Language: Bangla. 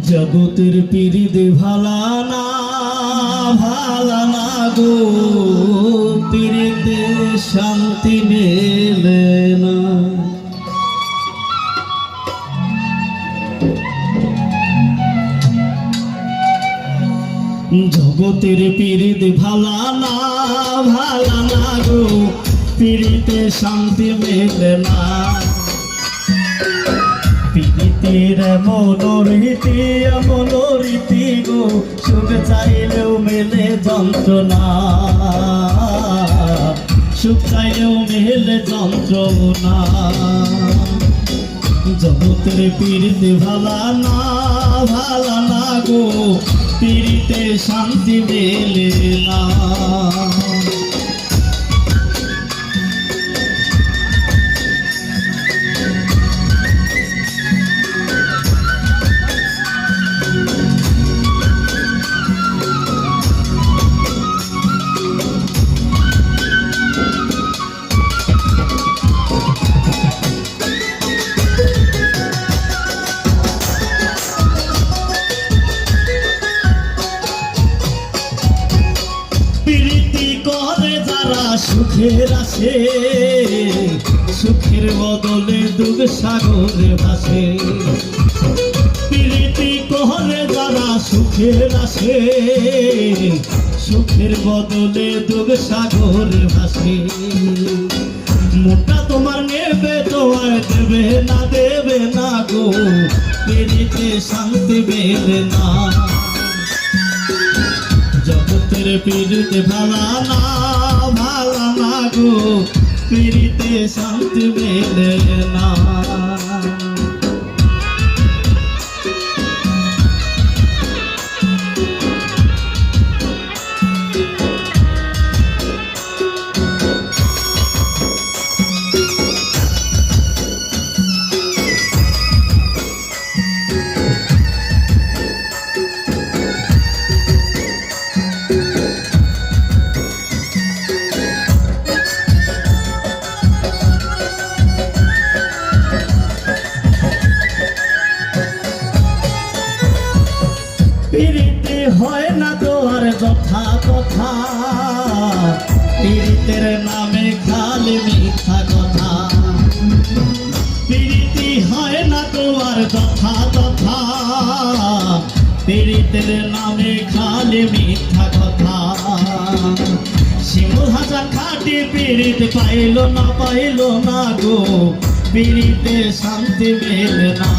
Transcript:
জগতের পীড়িত ভালা না গো, পীড়িতে শান্তি মেলে না। জগতের পীড়িত ভালা না গো, পীড়িতে শান্তি মেলে না। পীড়িতের মনোরীতি গো, সুখ চাইলেও মেলে যন্ত্রণা, সুখ চাইলেও মেলে যন্ত্রণা। জগতের পীড়িত ভালা না গো, পীড়িতে শান্তি মেলে না। সুখের আসে, সুখের বদলে দুঃখ সাগরে ভাসে। প্রীতি করে যারা সুখের আসে, সুখের বদলে দুঃখ সাগরে ভাসে। মোটা তোমার নেবে তোমার দেবে না গো, প্রীতিতে শান্তি মেলে না। জগতের পীড়িত ভালা না গো, পীড়িতে শান্তি মেলে না। পীড়িতে হয় না তো আর যথা কথা, পীড়িতের নামে খালি মিথ্যা কথা। পীড়িতি হয় না তো আর যথা, পীড়িতের নামে খালি মিথ্যা কথা। শিমুল হাসান খাটি পীড়িত পাইল না গো, পীড়িতে শান্তি মেলে না।